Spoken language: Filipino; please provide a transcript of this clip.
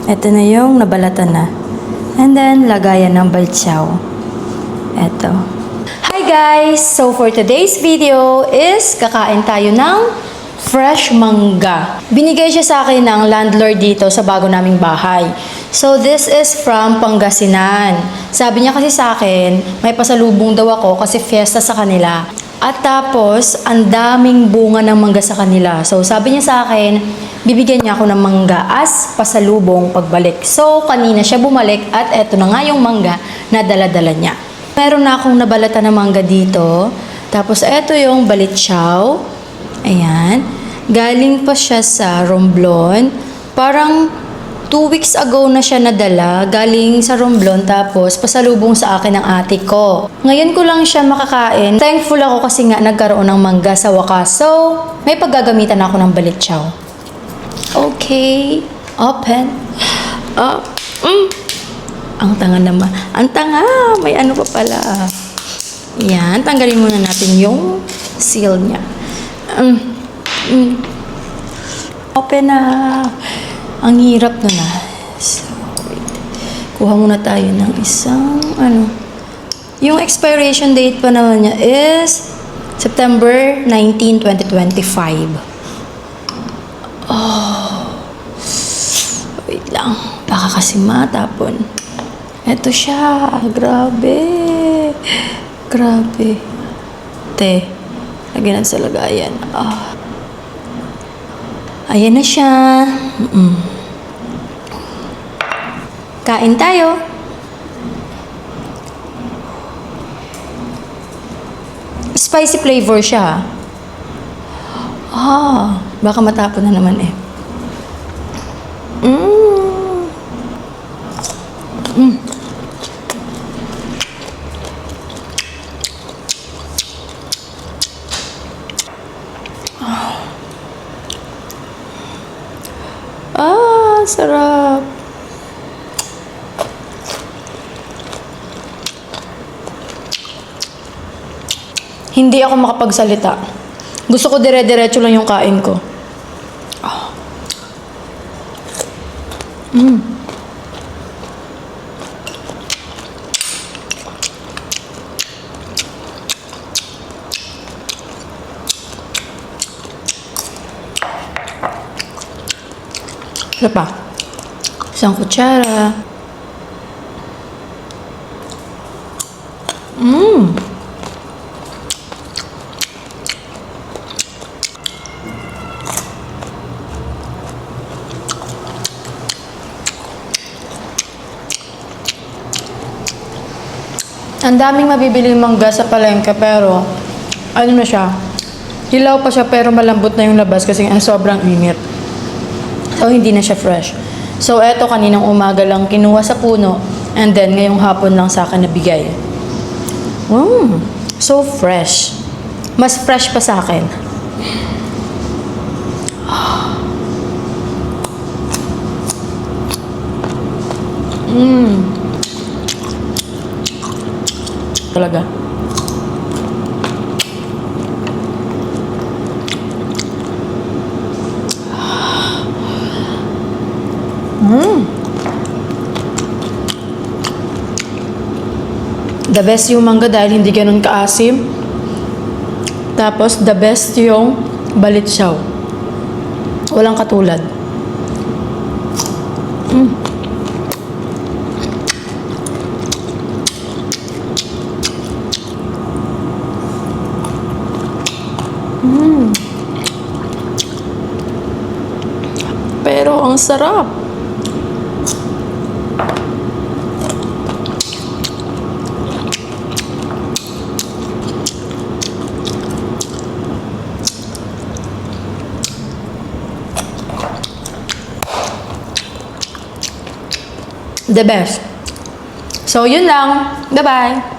Ito na yung nabalatan na. And then, lagayan ng balchaw. Ito. Hi guys! So for today's video is kakain tayo ng fresh mangga. Binigay siya sa akin ng landlord dito sa bago naming bahay. So this is from Pangasinan. Sabi niya kasi sa akin, may pasalubong daw ako kasi fiesta sa kanila. At tapos, ang daming bunga ng mangga sa kanila. So sabi niya sa akin, bibigyan niya ako ng mangga as pasalubong pagbalik. So kanina siya bumalik at eto na nga yung mangga na dala-dala niya. Meron na akong nabalatan na mangga dito. Tapos eto yung balitsyaw. Ayan. Galing pa siya sa Romblon. Parang 2 weeks ago na siya nadala. Galing sa Romblon tapos pasalubong sa akin ng ate ko. Ngayon ko lang siya makakain. Thankful ako kasi nga nagkaroon ng mangga sa wakas. So, may paggagamitan ako ng balitsyaw. Okay. Open. Ang tanga naman. Ang tanga. May ano pa pala. Yan. Tanggalin muna natin yung seal niya. Open na. Ang hirap na na. So, wait. Kuha muna tayo ng isang, Yung expiration date pa naman niya is September 19, 2025. Wait lang. Baka kasi matapon. Eto siya. Grabe. Grabe. Te. Lagyan natin sa lagayan. Ayan na siya. Kain tayo. Spicy flavor siya. Baka matapon na naman eh. Sarap. Hindi ako makapagsalita. Gusto ko dire-diretso lang yung kain ko. Ano pa? Isang kutsara. Ang daming mabibiling mangga sa palengke pero ano na siya? Hilaw pa siya pero malambot na yung labas kasi ang sobrang init. So, hindi na siya fresh. So, eto kaninang umaga lang kinuha sa puno and then ngayong hapon lang sa akin nabigay. So fresh. Mas fresh pa sa akin. Talaga. The best yung mangga dahil hindi ganun kaasim. Tapos, the best yung balitsyaw. Walang katulad. Pero, ang sarap. The best. So, yun lang. Bye-bye.